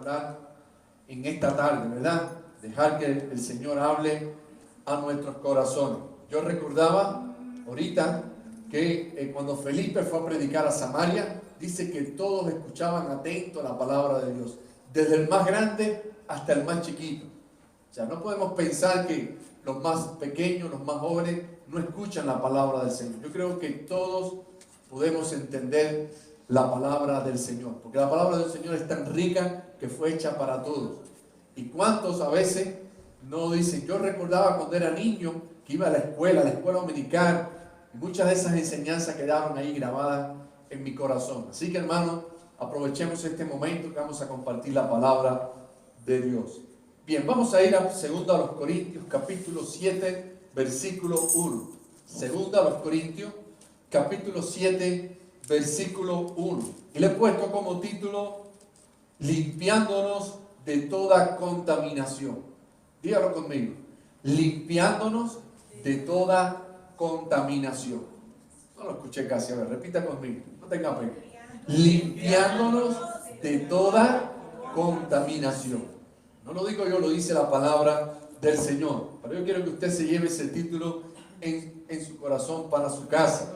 orar en esta tarde, ¿verdad? Dejar que el Señor hable a nuestros corazones. Yo recordaba ahorita que cuando Felipe fue a predicar a Samaria, dice que todos escuchaban atento a la palabra de Dios, desde el más grande hasta el más chiquito. O sea, no podemos pensar que los más pequeños, los más jóvenes, no escuchan la palabra del Señor. Yo creo que todos podemos entender la palabra del Señor, porque la palabra del Señor es tan rica que fue hecha para todos. ¿Y cuántos a veces no dicen? Yo recordaba cuando era niño que iba a la escuela dominical, y muchas de esas enseñanzas quedaron ahí grabadas en mi corazón. Así que, hermanos, aprovechemos este momento que vamos a compartir la palabra de Dios. Bien, vamos a ir a 2 Corintios, capítulo 7, versículo 1. 2 Corintios, capítulo 7, versículo 1. Y le he puesto como título, limpiándonos de toda contaminación. Dígalo conmigo. Limpiándonos de toda contaminación. No lo escuché casi. A ver, repita conmigo. No tenga pena. Limpiándonos de toda contaminación. No lo digo yo, lo dice la palabra del Señor. Pero yo quiero que usted se lleve ese título en su corazón para su casa.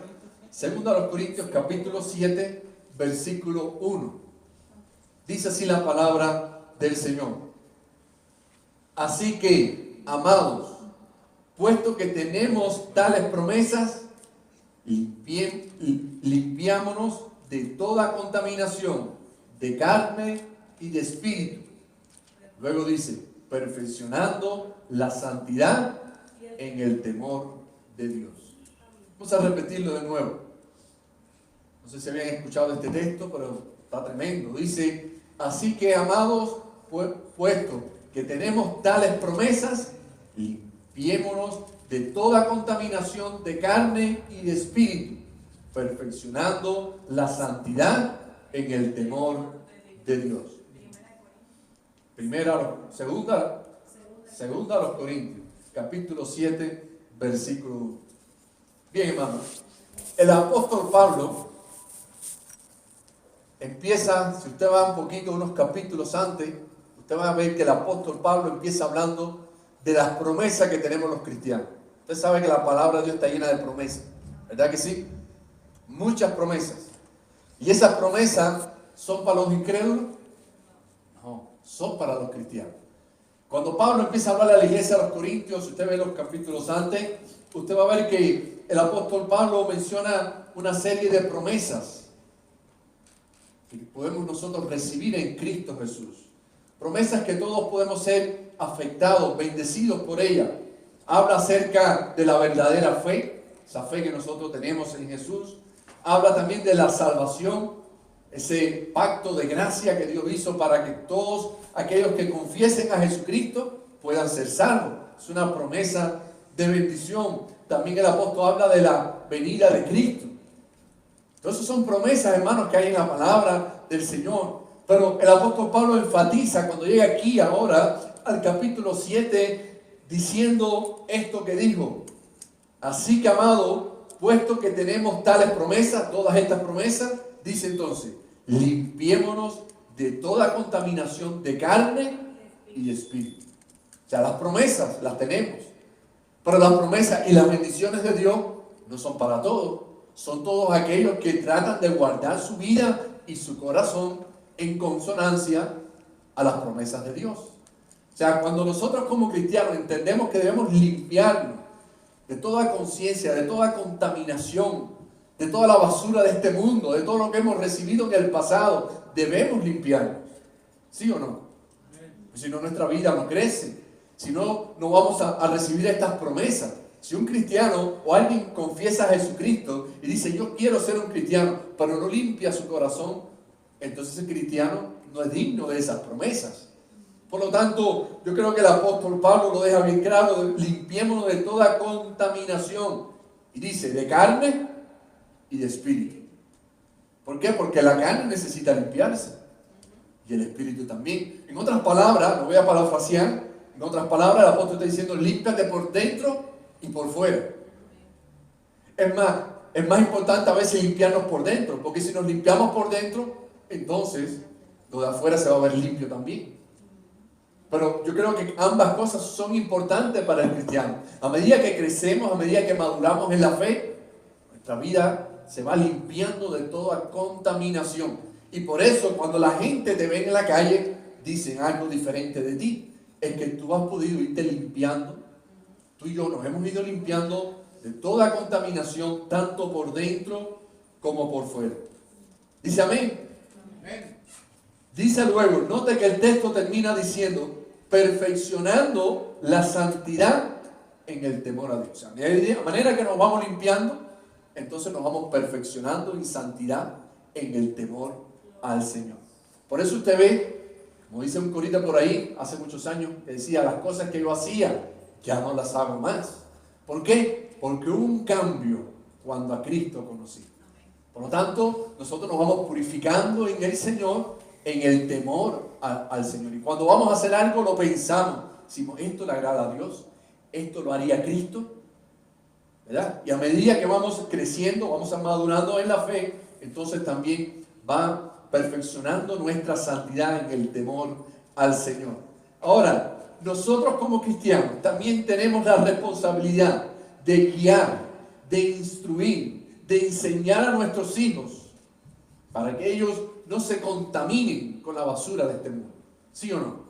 2 Corintios capítulo 7, versículo 1. Dice así la palabra del Señor. Así que, amados, puesto que tenemos tales promesas, limpiámonos de toda contaminación, de carne y de espíritu. Luego dice, perfeccionando la santidad en el temor de Dios. Vamos a repetirlo de nuevo. No sé si habían escuchado este texto, pero está tremendo. Dice, así que, amados, puesto que tenemos tales promesas, limpiémonos de toda contaminación de carne y de espíritu, perfeccionando la santidad en el temor de Dios. Segunda a los Corintios, capítulo 7, versículo 1. Bien, hermanos, el apóstol Pablo empieza, si usted va un poquito, unos capítulos antes, usted va a ver que el apóstol Pablo empieza hablando de las promesas que tenemos los cristianos. Usted sabe que la palabra de Dios está llena de promesas, ¿verdad que sí? Muchas promesas. ¿Y esas promesas son para los incrédulos? No, son para los cristianos. Cuando Pablo empieza a hablar a la iglesia de los Corintios, si usted ve los capítulos antes, usted va a ver que el apóstol Pablo menciona una serie de promesas que podemos nosotros recibir en Cristo Jesús. Promesas que todos podemos ser afectados, bendecidos por ella. Habla acerca de la verdadera fe, esa fe que nosotros tenemos en Jesús. Habla también de la salvación, ese pacto de gracia que Dios hizo para que todos aquellos que confiesen a Jesucristo puedan ser salvos. Es una promesa de bendición. También el apóstol habla de la venida de Cristo. Entonces son promesas, hermanos, que hay en la palabra del Señor. Pero el apóstol Pablo enfatiza cuando llega aquí ahora al capítulo 7 diciendo esto que dijo. Así que, amado, puesto que tenemos tales promesas, todas estas promesas, dice entonces, limpiémonos de toda contaminación de carne y de espíritu. O sea, las promesas las tenemos. Pero las promesas y las bendiciones de Dios no son para todos. Son todos aquellos que tratan de guardar su vida y su corazón en consonancia a las promesas de Dios. O sea, cuando nosotros como cristianos entendemos que debemos limpiarnos de toda conciencia, de toda contaminación, de toda la basura de este mundo, de todo lo que hemos recibido en el pasado, debemos limpiarnos. ¿Sí o no? Si no, nuestra vida no crece. Si no, no vamos a recibir estas promesas. Si un cristiano o alguien confiesa a Jesucristo y dice, yo quiero ser un cristiano, pero no limpia su corazón, entonces el cristiano no es digno de esas promesas. Por lo tanto, yo creo que el apóstol Pablo lo deja bien claro, limpiémonos de toda contaminación. Y dice, de carne y de espíritu. ¿Por qué? Porque la carne necesita limpiarse. Y el espíritu también. En otras palabras, lo voy a parafrasear, en otras palabras, el apóstol está diciendo, límpiate por dentro y por fuera. Es más importante a veces limpiarnos por dentro, porque si nos limpiamos por dentro, entonces lo de afuera se va a ver limpio también. Pero yo creo que ambas cosas son importantes para el cristiano. A medida que crecemos, a medida que maduramos en la fe, nuestra vida se va limpiando de toda contaminación. Y por eso cuando la gente te ve en la calle, dicen algo diferente de ti. Es que tú has podido irte limpiando. Tú y yo nos hemos ido limpiando de toda contaminación, tanto por dentro como por fuera. Dice amén. Dice luego, note que el texto termina diciendo, perfeccionando la santidad en el temor a Dios. O sea, de manera que nos vamos limpiando, entonces nos vamos perfeccionando en santidad en el temor al Señor. Por eso usted ve, como dice un corita por ahí, hace muchos años, que decía, las cosas que yo hacía, ya no las hago más. ¿Por qué? Porque hubo un cambio cuando a Cristo conocí. Por lo tanto, nosotros nos vamos purificando en el Señor, en el temor al Señor. Y cuando vamos a hacer algo, lo pensamos. Decimos, esto le agrada a Dios, esto lo haría Cristo, ¿verdad? Y a medida que vamos creciendo, vamos madurando en la fe, entonces también va perfeccionando nuestra santidad en el temor al Señor. Ahora, nosotros como cristianos también tenemos la responsabilidad de guiar, de instruir, de enseñar a nuestros hijos para que ellos no se contaminen con la basura de este mundo. ¿Sí o no?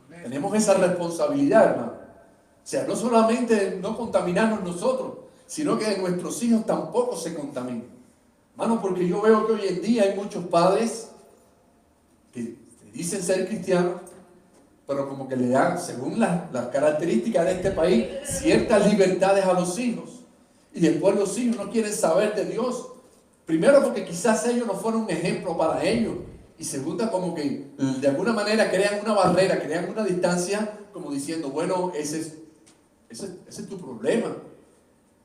Amén. Tenemos esa responsabilidad, hermano. O sea, no solamente no contaminarnos nosotros, sino que nuestros hijos tampoco se contaminen. Hermano, porque yo veo que hoy en día hay muchos padres que dicen ser cristianos, pero como que le dan, según las características de este país, ciertas libertades a los hijos. Y después los hijos no quieren saber de Dios. Primero porque quizás ellos no fueron un ejemplo para ellos. Y segunda, como que de alguna manera crean una barrera, crean una distancia, como diciendo, bueno, ese es tu problema.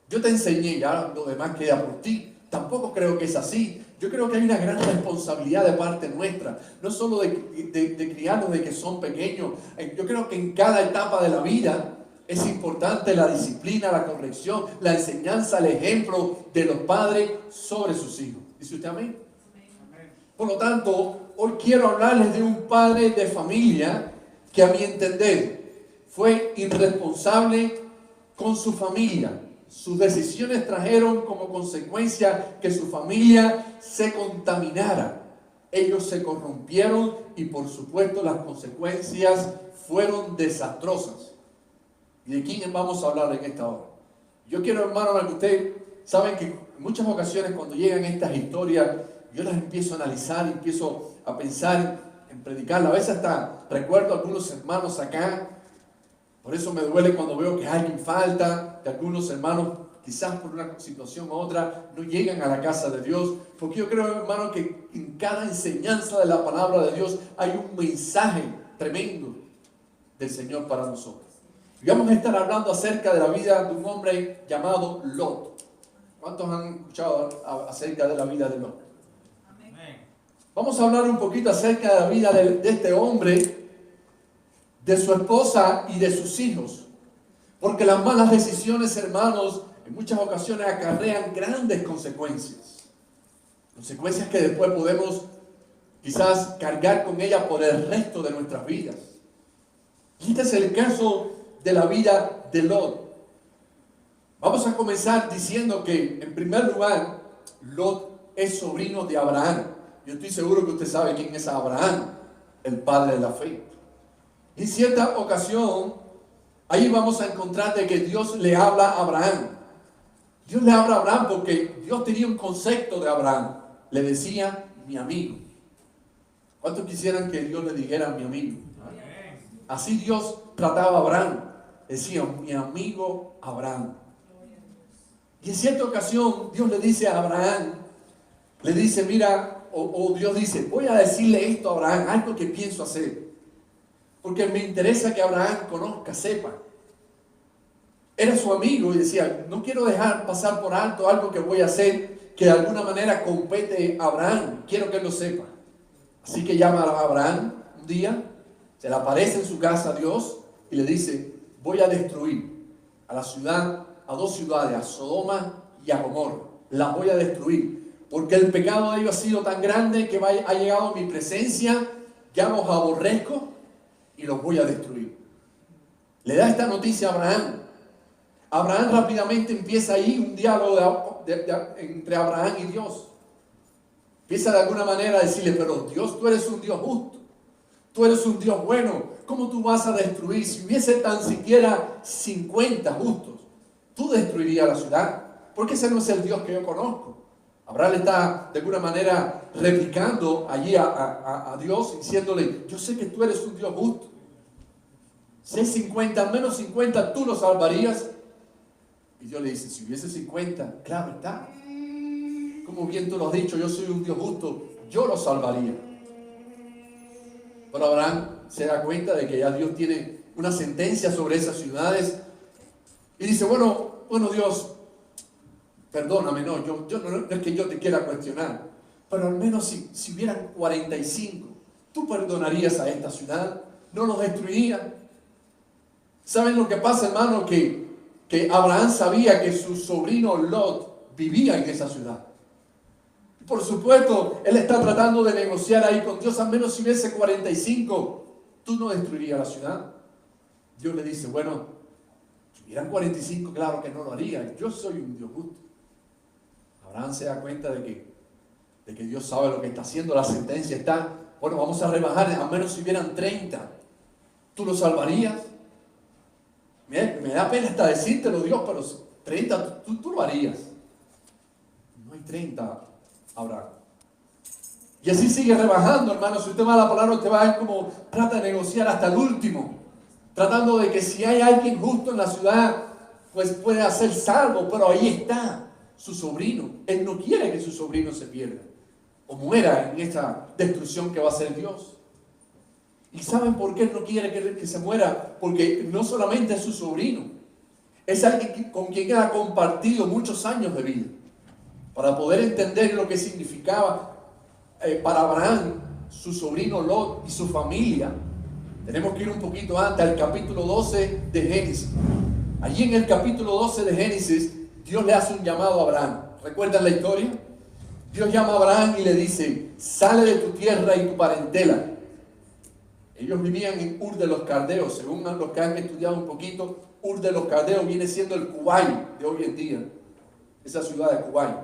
Yo te enseñé, ya lo demás queda por ti. Tampoco creo que es así. Yo creo que hay una gran responsabilidad de parte nuestra, no solo de criarlos de que son pequeños. Yo creo que en cada etapa de la vida es importante la disciplina, la corrección, la enseñanza, el ejemplo de los padres sobre sus hijos. ¿Dice usted amén? Por lo tanto, hoy quiero hablarles de un padre de familia que a mi entender fue irresponsable con su familia. Sus decisiones trajeron como consecuencia que su familia se contaminara. Ellos se corrompieron y por supuesto las consecuencias fueron desastrosas. ¿Y de quién vamos a hablar en esta hora? Yo quiero, hermano, que ustedes saben que en muchas ocasiones cuando llegan estas historias, yo las empiezo a analizar, empiezo a pensar en predicarlas. A veces hasta recuerdo a algunos hermanos acá. Por eso me duele cuando veo que alguien falta, que algunos hermanos, quizás por una situación u otra, no llegan a la casa de Dios. Porque yo creo, hermano, que en cada enseñanza de la palabra de Dios hay un mensaje tremendo del Señor para nosotros. Y vamos a estar hablando acerca de la vida de un hombre llamado Lot. ¿Cuántos han escuchado acerca de la vida de Lot? Amén. Vamos a hablar un poquito acerca de la vida de este hombre, de su esposa y de sus hijos. Porque las malas decisiones, hermanos, en muchas ocasiones acarrean grandes consecuencias. Consecuencias que después podemos quizás cargar con ellas por el resto de nuestras vidas. Y este es el caso de la vida de Lot. Vamos a comenzar diciendo que, en primer lugar, Lot es sobrino de Abraham. Yo estoy seguro que usted sabe quién es Abraham, el padre de la fe. En cierta ocasión, ahí vamos a encontrar de que Dios le habla a Abraham. Dios le habla a Abraham porque Dios tenía un concepto de Abraham. Le decía, mi amigo. ¿Cuántos quisieran que Dios le dijera mi amigo? Así Dios trataba a Abraham. Decía, mi amigo Abraham. Y en cierta ocasión, Dios le dice a Abraham, le dice, mira, o Dios dice, voy a decirle esto a Abraham, algo que pienso hacer. Porque me interesa que Abraham conozca, sepa. Era su amigo y decía, no quiero dejar pasar por alto algo que voy a hacer que de alguna manera compete a Abraham. Quiero que él lo sepa. Así que llama a Abraham un día, se le aparece en su casa a Dios y le dice, voy a destruir a la ciudad, a dos ciudades, a Sodoma y a Gomorra. Las voy a destruir. Porque el pecado de ellos ha sido tan grande que ha llegado a mi presencia ya los aborrezco y los voy a destruir. Le da esta noticia a Abraham. Abraham rápidamente empieza ahí un diálogo entre Abraham y Dios. Empieza de alguna manera a decirle, pero Dios, tú eres un Dios justo. Tú eres un Dios bueno. ¿Cómo tú vas a destruir? Si hubiese tan siquiera 50 justos, tú destruirías la ciudad. Porque ese no es el Dios que yo conozco. Abraham le está de alguna manera replicando allí a Dios, diciéndole, yo sé que tú eres un Dios justo. Si hay 50, al menos 50, tú lo salvarías. Y Dios le dice, si hubiese 50, claro está. Como bien tú lo has dicho, yo soy un Dios justo, yo lo salvaría. Pero Abraham se da cuenta de que ya Dios tiene una sentencia sobre esas ciudades. Y dice, bueno Dios, perdóname, no es que yo te quiera cuestionar, pero al menos si hubieran 45, ¿tú perdonarías a esta ciudad? ¿No los destruirías? ¿Saben lo que pasa, hermano? Que Abraham sabía que su sobrino Lot vivía en esa ciudad. Por supuesto, él está tratando de negociar ahí con Dios, al menos si hubiese 45, ¿tú no destruirías la ciudad? Dios le dice, bueno, si hubieran 45, claro que no lo haría, yo soy un Dios justo. Abraham se da cuenta de que Dios sabe lo que está haciendo, la sentencia está, bueno, vamos a rebajar, al menos si hubieran 30, ¿tú lo salvarías? Me da pena hasta decírtelo, Dios, pero 30, tú lo harías. No hay 30, Abraham. Y así sigue rebajando, hermano. Si usted va a la palabra, usted va a ver cómo trata de negociar hasta el último, tratando de que si hay alguien justo en la ciudad, pues puede ser salvo, pero ahí está su sobrino. Él no quiere que su sobrino se pierda o muera en esta destrucción que va a hacer Dios. ¿Y saben por qué él no quiere que se muera? Porque no solamente es su sobrino, es alguien con quien él ha compartido muchos años de vida. Para poder entender lo que significaba para Abraham, su sobrino Lot y su familia, tenemos que ir un poquito antes, al capítulo 12 de Génesis. Allí en el capítulo 12 de Génesis, Dios le hace un llamado a Abraham. ¿Recuerdan la historia? Dios llama a Abraham y le dice, sale de tu tierra y tu parentela. Ellos vivían en Ur de los Caldeos. Según los que han estudiado un poquito, Ur de los Caldeos viene siendo el Kuwait de hoy en día. Esa ciudad de Kuwait.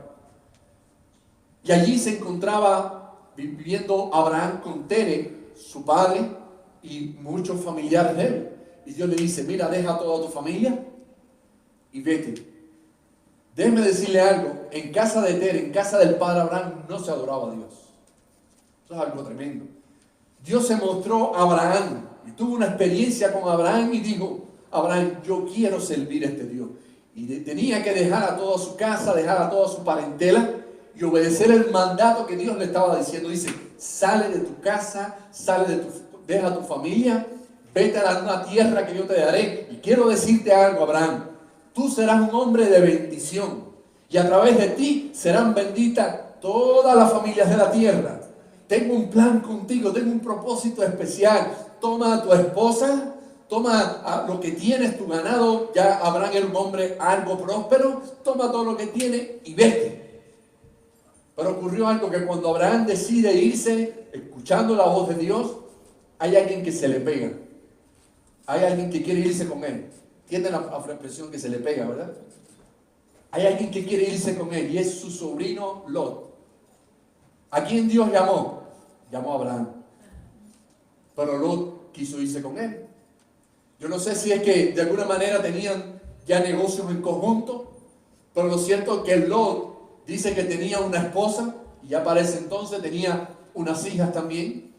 Y allí se encontraba viviendo Abraham con Tere, su padre, y muchos familiares de él. Y Dios le dice, mira, deja a toda tu familia y vete. Déjeme decirle algo, en casa de Tere, en casa del padre Abraham, no se adoraba a Dios. Eso es algo tremendo. Dios se mostró a Abraham y tuvo una experiencia con Abraham y dijo, Abraham, yo quiero servir a este Dios. Y tenía que dejar a toda su casa, dejar a toda su parentela y obedecer el mandato que Dios le estaba diciendo. Dice, sale de tu casa, deja a tu familia, vete a una tierra que yo te daré. Y quiero decirte algo, Abraham, tú serás un hombre de bendición y a través de ti serán benditas todas las familias de la tierra. Tengo un plan contigo, tengo un propósito especial. Toma a tu esposa, toma lo que tienes, tu ganado. Ya Abraham era un hombre algo próspero. Toma todo lo que tiene y vete. Pero ocurrió algo, que cuando Abraham decide irse, escuchando la voz de Dios, hay alguien que se le pega. Hay alguien que quiere irse con él. ¿Entienden la expresión que se le pega, verdad? Hay alguien que quiere irse con él y es su sobrino Lot. ¿A quién Dios llamó? Llamó a Abraham. Pero Lot quiso irse con él. Yo no sé si es que de alguna manera tenían ya negocios en conjunto, pero lo cierto es que Lot dice que tenía una esposa y ya para ese entonces tenía unas hijas también.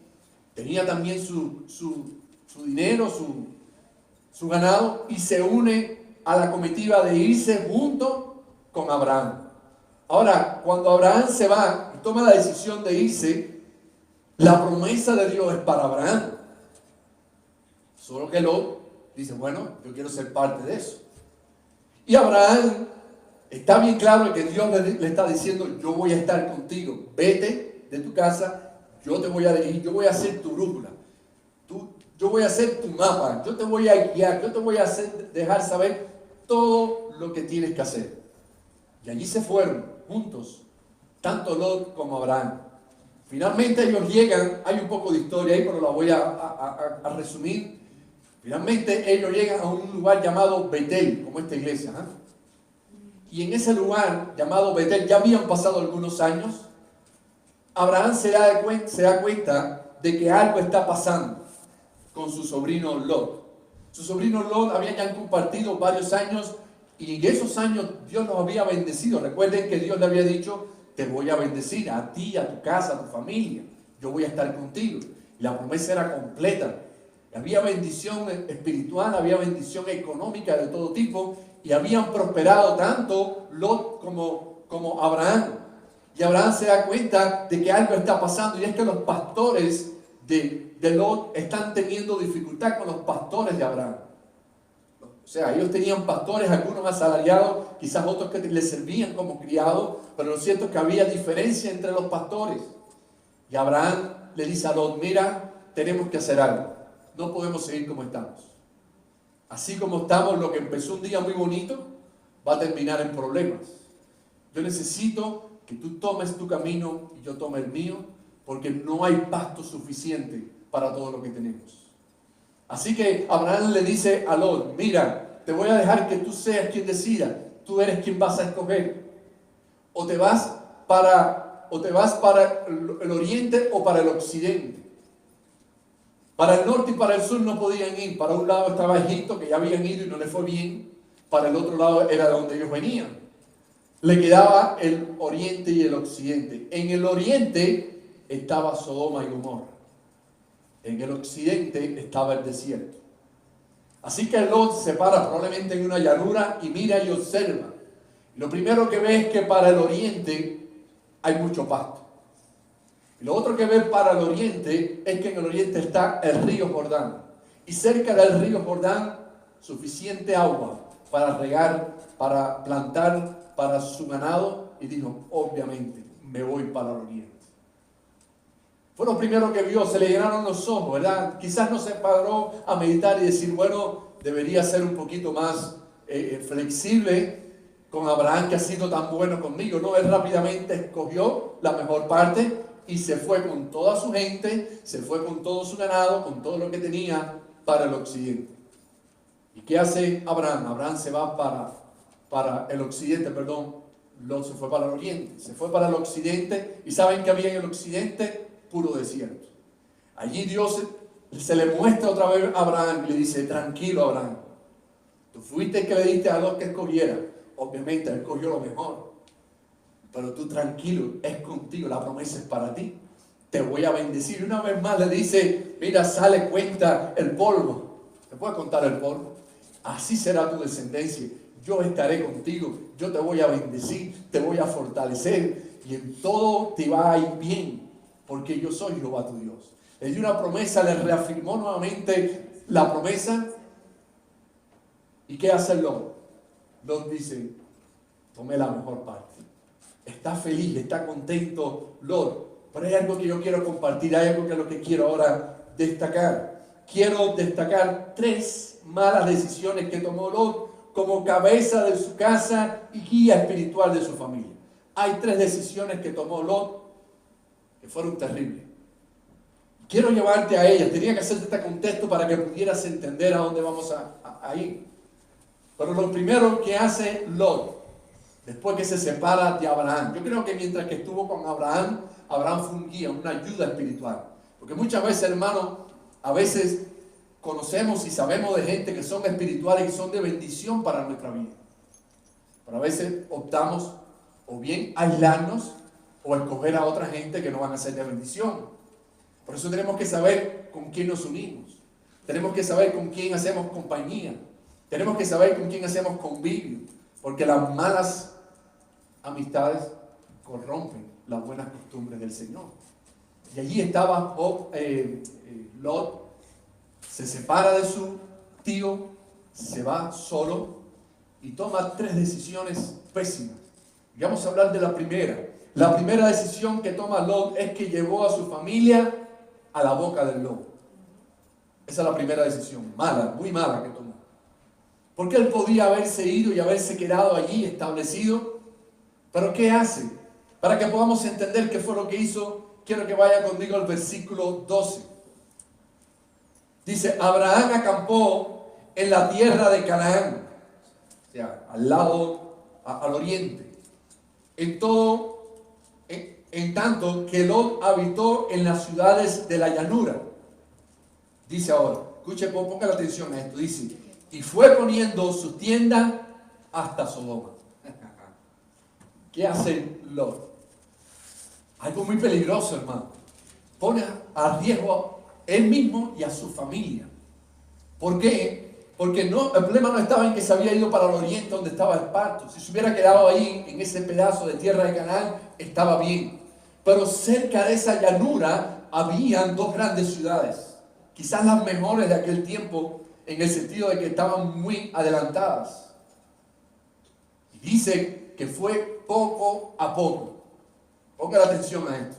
Tenía también su dinero, su ganado, y se une a la comitiva de irse junto con Abraham. Ahora, cuando Abraham se va y toma la decisión de irse, la promesa de Dios es para Abraham. Solo que Lot dice, bueno, yo quiero ser parte de eso. Y Abraham está bien claro que Dios le está diciendo, yo voy a estar contigo. Vete de tu casa, yo te voy a dirigir, yo voy a ser tu brújula. Yo voy a hacer tu mapa, yo te voy a guiar, yo te voy a dejar saber todo lo que tienes que hacer. Y allí se fueron juntos, tanto Lot como Abraham. Finalmente ellos llegan, hay un poco de historia ahí, pero la voy a resumir. Finalmente ellos llegan a un lugar llamado Betel, como esta iglesia. Y en ese lugar llamado Betel, ya habían pasado algunos años, Abraham se da cuenta de que algo está pasando con su sobrino Lot. Su sobrino Lot había ya compartido varios años y en esos años Dios los había bendecido. Recuerden que Dios le había dicho, te voy a bendecir a ti, a tu casa, a tu familia. Yo voy a estar contigo. Y la promesa era completa. Había bendición espiritual, había bendición económica de todo tipo y habían prosperado tanto Lot como Abraham. Y Abraham se da cuenta de que algo está pasando y es que los pastores de Lot están teniendo dificultad con los pastores de Abraham. O sea, ellos tenían pastores, algunos asalariados, quizás otros que les servían como criados, pero lo cierto es que había diferencia entre los pastores. Y Abraham le dice a Lot, mira, tenemos que hacer algo. No podemos seguir como estamos. Así como estamos, lo que empezó un día muy bonito, va a terminar en problemas. Yo necesito que tú tomes tu camino y yo tome el mío, porque no hay pasto suficiente para todo lo que tenemos. Así que Abraham le dice a Lot, mira, te voy a dejar que tú seas quien decida, tú eres quien vas a escoger. O te vas para el oriente o para el occidente. Para el norte y para el sur no podían ir. Para un lado estaba Egipto, que ya habían ido y no les fue bien. Para el otro lado era de donde ellos venían. Le quedaba el oriente y el occidente. En el oriente estaba Sodoma y Gomorra. En el occidente estaba el desierto. Así que Lot se para probablemente en una llanura y mira y observa. Lo primero que ve es que para el oriente hay mucho pasto. Y lo otro que ve para el oriente es que en el oriente está el río Jordán. Y cerca del río Jordán, suficiente agua para regar, para plantar, para su ganado. Y dijo, obviamente, me voy para el oriente. Fue lo primero que vio, se le llenaron los ojos, ¿verdad? Quizás no se paró a meditar y decir, bueno, debería ser un poquito más flexible con Abraham, que ha sido tan bueno conmigo. No, él rápidamente escogió la mejor parte y se fue con toda su gente, se fue con todo su ganado, con todo lo que tenía para el occidente. ¿Y qué hace Abraham? Abraham se va para el occidente, perdón. Lot se fue para el oriente, se fue para el occidente. ¿Y saben qué había en el occidente? Puro desierto. Allí Dios se le muestra otra vez a Abraham y le dice, tranquilo Abraham, tú fuiste el que le diste a Lot que escogiera. Obviamente él escogió lo mejor, pero tú tranquilo, es contigo, la promesa es para ti, te voy a bendecir. Y una vez más le dice, mira, sale, cuenta el polvo. ¿Te puedes contar el polvo? Así será tu descendencia. Yo estaré contigo, yo te voy a bendecir, te voy a fortalecer y en todo te va a ir bien, porque yo soy Jehová tu Dios. Le dio una promesa, le reafirmó nuevamente la promesa. ¿Y qué hace Lot? Lot dice, tomé la mejor parte. Está feliz, está contento Lot. Pero hay algo que yo quiero compartir, hay algo que es lo que quiero ahora destacar. Quiero destacar 3 malas decisiones que tomó Lot como cabeza de su casa y guía espiritual de su familia. Hay 3 decisiones que tomó Lot que fueron terribles. Quiero llevarte a ellas. Tenía que hacerte este contexto para que pudieras entender a dónde vamos a ir. Pero lo primero que hace Lot, después que se separa de Abraham, yo creo que mientras que estuvo con Abraham, Abraham fue un guía, una ayuda espiritual. Porque muchas veces, hermano, a veces conocemos y sabemos de gente que son espirituales y son de bendición para nuestra vida. Pero a veces optamos o bien aislarnos o escoger a otra gente que no van a ser de bendición. Por eso tenemos que saber con quién nos unimos. Tenemos que saber con quién hacemos compañía. Tenemos que saber con quién hacemos convivio. Porque las malas amistades corrompen las buenas costumbres del Señor. Y allí estaba Lot, se separa de su tío, se va solo y toma 3 decisiones pésimas. Y vamos a hablar de la primera. La primera decisión que toma Lot es que llevó a su familia a la boca del lobo. Esa es la primera decisión, mala, muy mala que tomó. Porque él podía haberse ido y haberse quedado allí establecido. Pero ¿qué hace? Para que podamos entender qué fue lo que hizo, quiero que vaya conmigo al versículo 12. Dice, Abraham acampó en la tierra de Canaán, o sea, al lado, al oriente, en tanto que Lot habitó en las ciudades de la llanura. Dice ahora, escuche, ponga la atención a esto, dice, y fue poniendo su tienda hasta Sodoma. ¿Qué hace Lot? Algo muy peligroso, hermano. Pone a riesgo él mismo y a su familia. ¿Por qué? Porque el problema no estaba en que se había ido para el oriente donde estaba el pacto. Si se hubiera quedado ahí, en ese pedazo de tierra de Canaán, estaba bien. Pero cerca de esa llanura habían dos grandes ciudades. Quizás las mejores de aquel tiempo, en el sentido de que estaban muy adelantadas. Y dice que fue poco a poco. Ponga la atención a esto.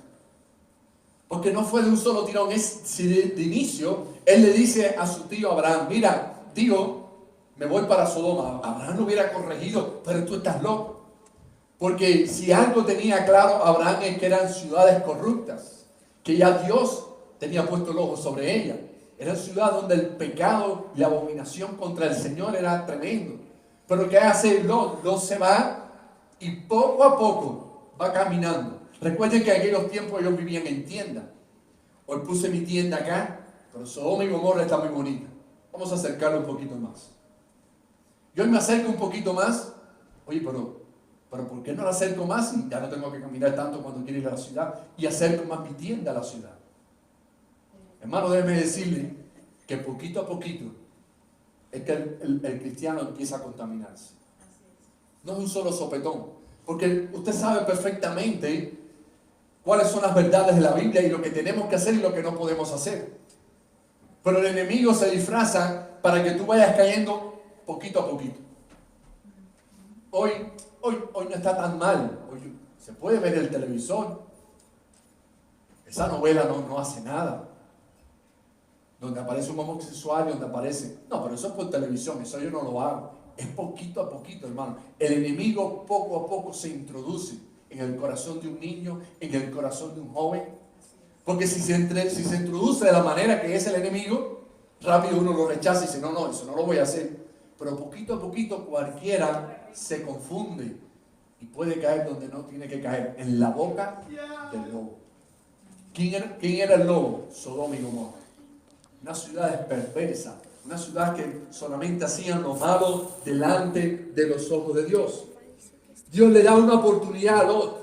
Porque no fue de un solo tirón. Si de inicio, él le dice a su tío Abraham, mira, tío, me voy para Sodoma. Abraham lo hubiera corregido, pero tú estás loco. Porque si algo tenía claro Abraham es que eran ciudades corruptas, que ya Dios tenía puesto el ojo sobre ellas. Eran ciudades donde el pecado y la abominación contra el Señor era tremendo. Pero ¿qué hace Lot? Lot se va y poco a poco va caminando. Recuerden que en aquellos tiempos ellos vivían en tiendas. Hoy puse mi tienda acá, pero Sodoma y Gomorra está muy bonita. Vamos a acercarlo un poquito más. Yo me acerco un poquito más. Oye, pero ¿por qué no la acerco más? Y ya no tengo que caminar tanto cuando quiero ir a la ciudad. Y acerco más mi tienda a la ciudad. Hermano, déjeme decirle que poquito a poquito es que el cristiano empieza a contaminarse. No es un solo sopetón. Porque usted sabe perfectamente cuáles son las verdades de la Biblia y lo que tenemos que hacer y lo que no podemos hacer. Pero el enemigo se disfraza para que tú vayas cayendo poquito a poquito. Hoy no está tan mal. Hoy se puede ver el televisor. Esa novela no hace nada. Donde aparece un homosexual y donde aparece... No, pero eso es por televisión, eso yo no lo hago. Es poquito a poquito, hermano. El enemigo poco a poco se introduce en el corazón de un niño, en el corazón de un joven. Porque si se introduce de la manera que es el enemigo, rápido uno lo rechaza y dice, no, eso no lo voy a hacer. Pero poquito a poquito cualquiera se confunde y puede caer donde no tiene que caer, en la boca del lobo. ¿Quién era el lobo? Sodoma y Gomorra. Una ciudad perversa, una ciudad que solamente hacían lo malo delante de los ojos de Dios. Dios le da una oportunidad a Lot.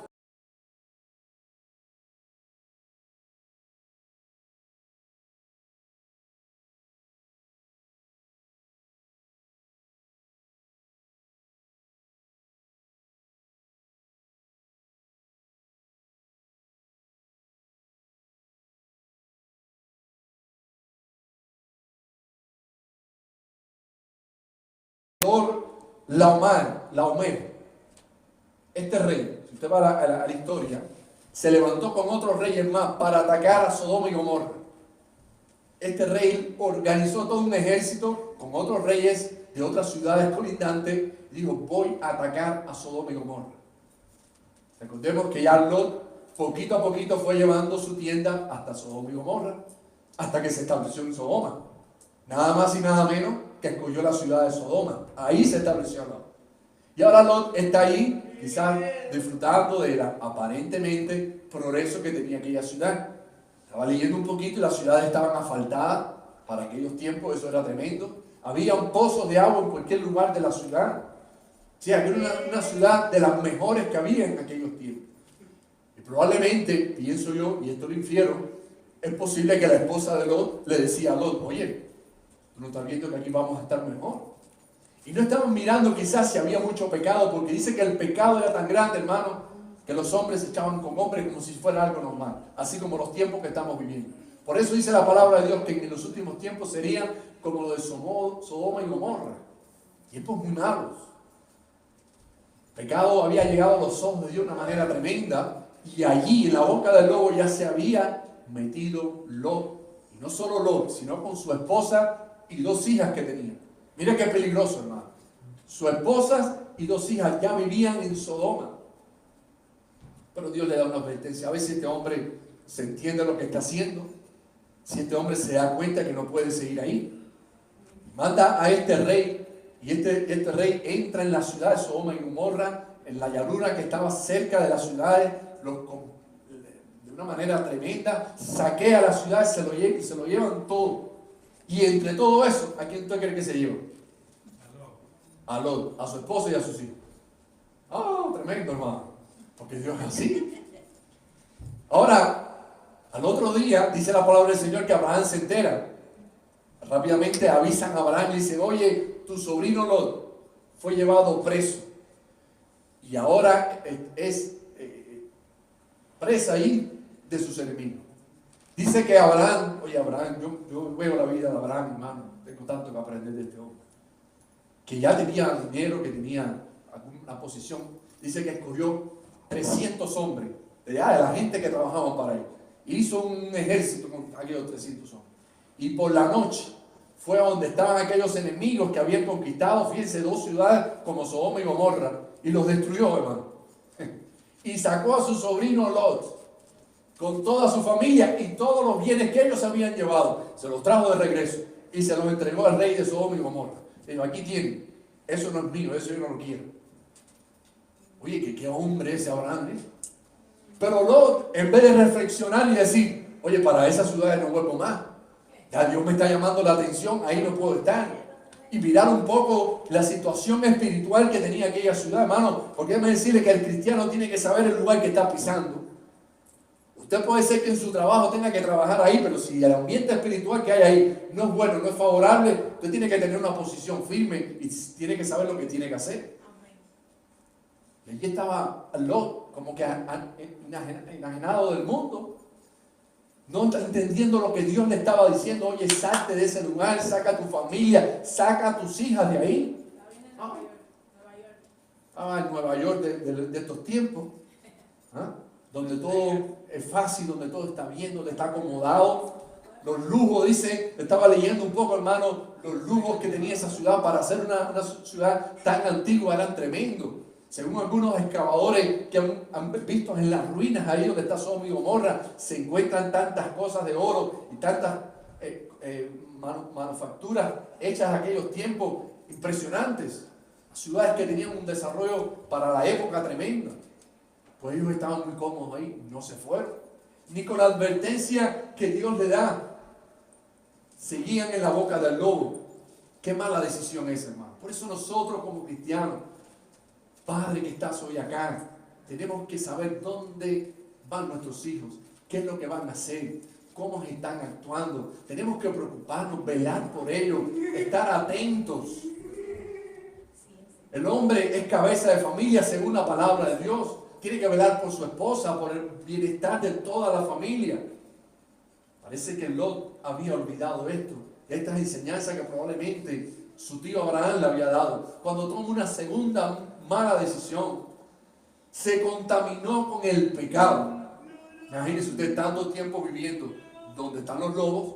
Laomer, este rey, si usted va a la historia, se levantó con otros reyes más para atacar a Sodoma y Gomorra. Este rey organizó todo un ejército con otros reyes de otras ciudades colindantes y dijo, voy a atacar a Sodoma y Gomorra. Recordemos que ya Lot poquito a poquito fue llevando su tienda hasta Sodoma y Gomorra, hasta que se estableció en Sodoma. Nada más y nada menos que escogió la ciudad de Sodoma. Ahí se estableció Lot. Y ahora Lot está ahí, quizás disfrutando de la aparentemente progreso que tenía aquella ciudad. Estaba leyendo un poquito y las ciudades estaban asfaltadas. Para aquellos tiempos eso era tremendo. Había un pozo de agua en cualquier lugar de la ciudad. O sea, que era una ciudad de las mejores que había en aquellos tiempos. Y probablemente, pienso yo, y esto lo infiero, es posible que la esposa de Lot le decía a Lot, oye, tú no estás viendo que aquí vamos a estar mejor. Y no estamos mirando quizás si había mucho pecado, porque dice que el pecado era tan grande, hermano, que los hombres se echaban con hombres como si fuera algo normal, así como los tiempos que estamos viviendo. Por eso dice la palabra de Dios que en los últimos tiempos serían como lo de Sodoma y Gomorra. Tiempos muy malos. El pecado había llegado a los ojos de Dios de una manera tremenda, y allí en la boca del lobo ya se había metido Lot. Y no solo Lot, sino con su esposa y 2 hijas que tenía. Mira qué peligroso, hermano. Su esposa y 2 hijas ya vivían en Sodoma. Pero Dios le da una advertencia. A veces este hombre se entiende lo que está haciendo. Si este hombre se da cuenta que no puede seguir ahí, manda a este rey, y este rey entra en la ciudad de Sodoma y Gomorra, en la llanura que estaba cerca de las ciudades, de una manera tremenda, saquea la ciudad y se lo llevan todo. Y entre todo eso, ¿a quién usted cree que se lleva? A Lot, a su esposa y a sus hijos. Ah, tremendo, hermano, porque Dios es así. Ahora, al otro día, dice la palabra del Señor que Abraham se entera. Rápidamente avisan a Abraham y dicen, oye, tu sobrino Lot fue llevado preso y ahora es presa ahí de sus enemigos. Dice que Abraham, oye Abraham, yo veo la vida de Abraham, hermano, tengo tanto que aprender de este hombre, que ya tenía dinero, que tenía alguna posición. Dice que escogió 300 hombres de la gente que trabajaban para él. Hizo un ejército con aquellos 300 hombres. Y por la noche fue a donde estaban aquellos enemigos que habían conquistado, fíjense, 2 ciudades como Sodoma y Gomorra, y los destruyó, hermano. Y sacó a su sobrino Lot con toda su familia y todos los bienes que ellos habían llevado. Se los trajo de regreso y se los entregó al rey de Sodoma y Gomorra. Dijo, aquí tienen, eso no es mío, eso yo no lo quiero. Oye, qué hombre ese Abraham, ¿eh? Pero Lot, en vez de reflexionar y decir, oye, para esas ciudades no vuelvo más, ya Dios me está llamando la atención, ahí no puedo estar, y mirar un poco la situación espiritual que tenía aquella ciudad, hermano, porque déjame decirle que el cristiano tiene que saber el lugar que está pisando. Usted puede ser que en su trabajo tenga que trabajar ahí, pero si el ambiente espiritual que hay ahí no es bueno, no es favorable, usted tiene que tener una posición firme y tiene que saber lo que tiene que hacer. Y allí estaba Lot, como que enajenado del mundo, no estrendiendo lo que Dios le estaba diciendo. Oye, salte de ese lugar, saca a tu familia, saca a tus hijas de ahí. Estaba en Nueva York de estos tiempos, donde todo es fácil, donde todo está bien, donde está acomodado. Los lujos, dice, estaba leyendo un poco, hermano, los lujos que tenía esa ciudad para ser una ciudad tan antigua eran tremendos. Según algunos excavadores que han visto en las ruinas ahí donde está Sodoma y Gomorra, se encuentran tantas cosas de oro y tantas manufacturas hechas en aquellos tiempos impresionantes. Ciudades que tenían un desarrollo para la época tremenda. Pues ellos estaban muy cómodos ahí, no se fueron. Ni con la advertencia que Dios le da, seguían en la boca del lobo. Qué mala decisión es, hermano. Por eso nosotros como cristianos, Padre que estás hoy acá, tenemos que saber dónde van nuestros hijos, qué es lo que van a hacer, cómo están actuando. Tenemos que preocuparnos, velar por ellos, estar atentos. El hombre es cabeza de familia según la palabra de Dios. Tiene que velar por su esposa, por el bienestar de toda la familia. Parece que Lot había olvidado esto, estas enseñanzas que probablemente su tío Abraham le había dado. Cuando toma una segunda mala decisión, se contaminó con el pecado. Imagínese usted tanto tiempo viviendo donde están los lobos,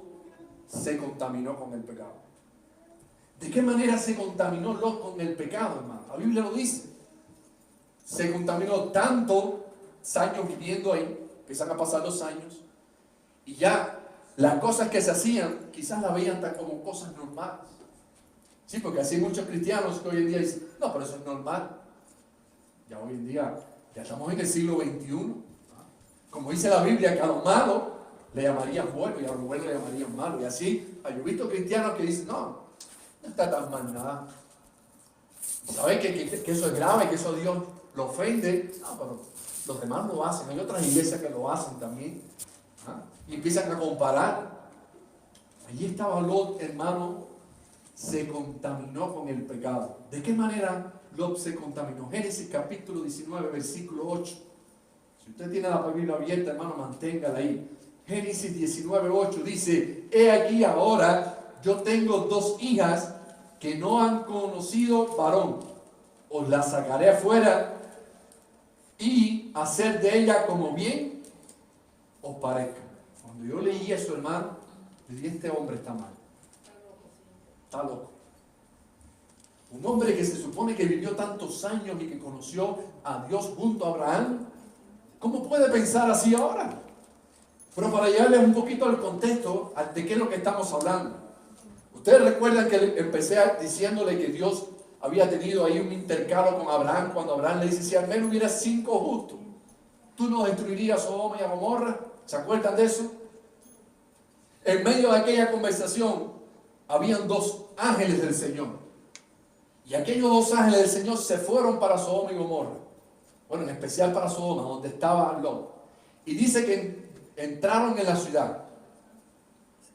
se contaminó con el pecado. ¿De qué manera se contaminó Lot con el pecado, hermano? La Biblia lo dice. Se contaminó tantos años viviendo ahí, empiezan a pasar los años, y ya las cosas que se hacían, quizás las veían como cosas normales. Sí, porque así hay muchos cristianos que hoy en día dicen, no, pero eso es normal. Ya hoy en día, ya estamos en el siglo XXI. Como dice la Biblia, que a lo malo le llamarían bueno y a lo bueno le llamarían malo. Y así, yo he visto cristianos que dicen, no está tan mal nada. ¿Sabes que eso es grave, que eso Dios lo ofende? No, pero los demás lo hacen. Hay otras iglesias que lo hacen también. Y empiezan a comparar. Allí estaba Lot, hermano, se contaminó con el pecado. ¿De qué manera Lot se contaminó? Génesis capítulo 19, versículo 8. Si usted tiene la Biblia abierta, hermano, manténgala ahí. Génesis 19, 8 dice, he aquí ahora yo tengo 2 hijas que no han conocido varón. Os las sacaré afuera y hacer de ella como bien os parezca. Cuando yo leí eso, hermano, le dije, este hombre está mal. Está loco. Un hombre que se supone que vivió tantos años y que conoció a Dios junto a Abraham, ¿cómo puede pensar así ahora? Pero para llevarles un poquito al contexto de qué es lo que estamos hablando. Ustedes recuerdan que empecé diciéndole que Dios había tenido ahí un intercambio con Abraham, cuando Abraham le dice, si al menos hubiera 5 justos, ¿tú no destruirías Sodoma y Gomorra? ¿Se acuerdan de eso? En medio de aquella conversación, habían 2 ángeles del Señor. Y aquellos 2 ángeles del Señor se fueron para Sodoma y Gomorra. Bueno, en especial para Sodoma, donde estaba Lot. Y dice que entraron en la ciudad.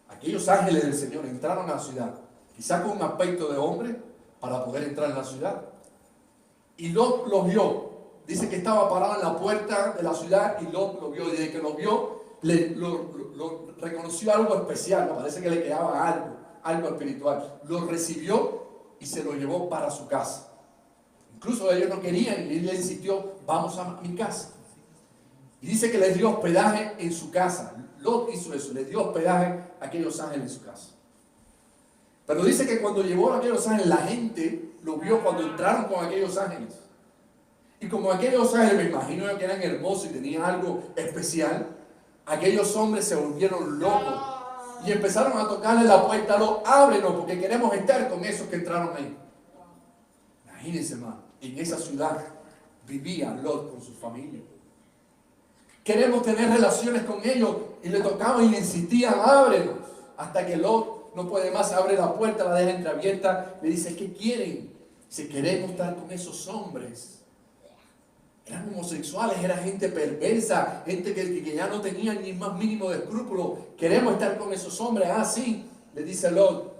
Aquellos ángeles del Señor entraron a la ciudad, quizás con un aspecto de hombre, para poder entrar en la ciudad. Y Lot los vio. Dice que estaba parado en la puerta de la ciudad y Lot lo vio. Y desde que lo vio, lo reconoció algo especial. ¿No? Parece que le quedaba algo espiritual. Lo recibió y se lo llevó para su casa. Incluso ellos no querían y él le insistió, vamos a mi casa. Y dice que les dio hospedaje en su casa. Lot hizo eso, les dio hospedaje a aquellos ángeles en su casa. Pero dice que cuando llevó a aquellos ángeles, la gente lo vio cuando entraron con aquellos ángeles. Y como aquellos ángeles, me imagino yo que eran hermosos y tenían algo especial, aquellos hombres se volvieron locos y empezaron a tocarle la puerta. Lot, ábrenos porque queremos estar con esos que entraron ahí. Imagínense, hermano, en esa ciudad vivía Lot con su familia. Queremos tener relaciones con ellos y le tocaban y le insistían, ábrenos. Hasta que Lot no puede más, abre la puerta, la deja entreabierta, le dice, ¿qué quieren? Si queremos estar con esos hombres. Eran homosexuales, era gente perversa, gente que ya no tenía ni más mínimo de escrúpulo. Queremos estar con esos hombres. Ah, sí, le dice Lot.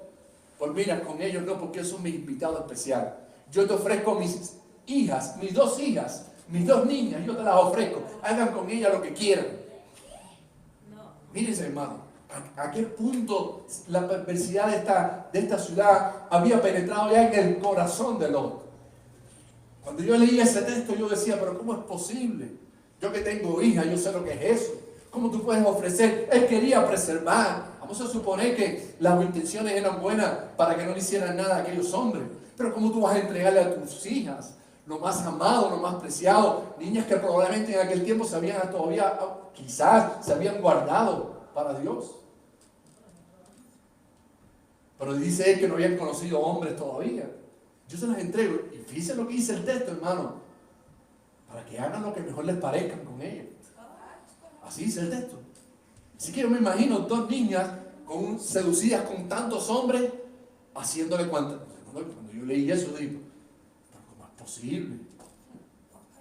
Pues mira, con ellos no, porque ellos son mis invitados especiales. Yo te ofrezco mis hijas, mis 2 hijas, mis 2 niñas, yo te las ofrezco. Hagan con ellas lo que quieran. Mírense, hermano, a qué punto la perversidad de esta ciudad había penetrado ya en el corazón de Lot. Cuando yo leía ese texto, yo decía, pero ¿cómo es posible? Yo que tengo hijas, yo sé lo que es eso. ¿Cómo tú puedes ofrecer? Él quería preservar. Vamos a suponer que las intenciones eran buenas para que no le hicieran nada a aquellos hombres. Pero ¿cómo tú vas a entregarle a tus hijas lo más amado, lo más preciado? Niñas que probablemente en aquel tiempo se habían todavía, quizás se habían guardado para Dios. Pero dice él que no habían conocido hombres todavía. Yo se las entrego. Y fíjense lo que dice el texto, hermano. Para que hagan lo que mejor les parezca con ellos. Así dice el texto. Así que yo me imagino 2 niñas seducidas con tantos hombres, haciéndole cuanto. Cuando yo leí eso, digo, ¿cómo es posible?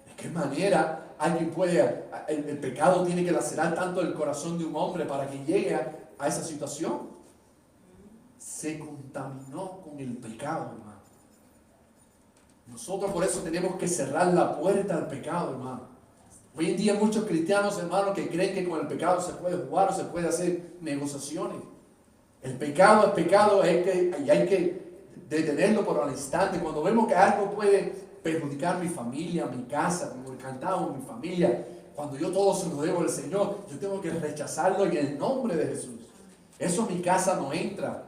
¿De qué manera alguien puede, el pecado tiene que lacerar tanto el corazón de un hombre para que llegue a esa situación? Se contaminó con el pecado, hermano. Nosotros por eso tenemos que cerrar la puerta al pecado, hermano. Hoy en día hay muchos cristianos, hermano, que creen que con el pecado se puede jugar o se puede hacer negociaciones. El pecado es pecado y hay que detenerlo por un instante. Cuando vemos que algo puede perjudicar mi familia, mi casa, como cantamos, mi familia, cuando yo todo se lo debo al Señor, yo tengo que rechazarlo en el nombre de Jesús. Eso en mi casa no entra.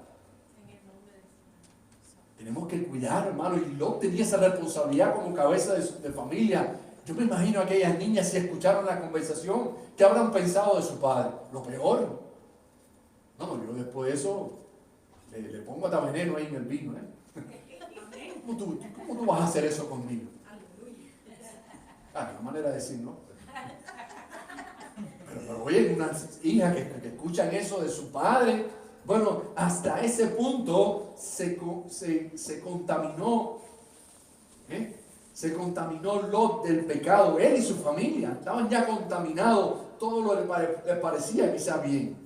Tenemos que cuidar, hermano, y Lot tenía esa responsabilidad como cabeza de familia. Yo me imagino a aquellas niñas, si escucharon la conversación, ¿qué habrán pensado de su padre? Lo peor. No, yo después de eso le pongo hasta veneno ahí en el vino. ¿Cómo tú vas a hacer eso conmigo? Una manera de decir, ¿no? Pero oye, unas hijas que escuchan eso de su padre, bueno, hasta ese punto se contaminó. Se contaminó Lot del pecado. Él y su familia estaban ya contaminados. Todo lo les parecía quizás bien.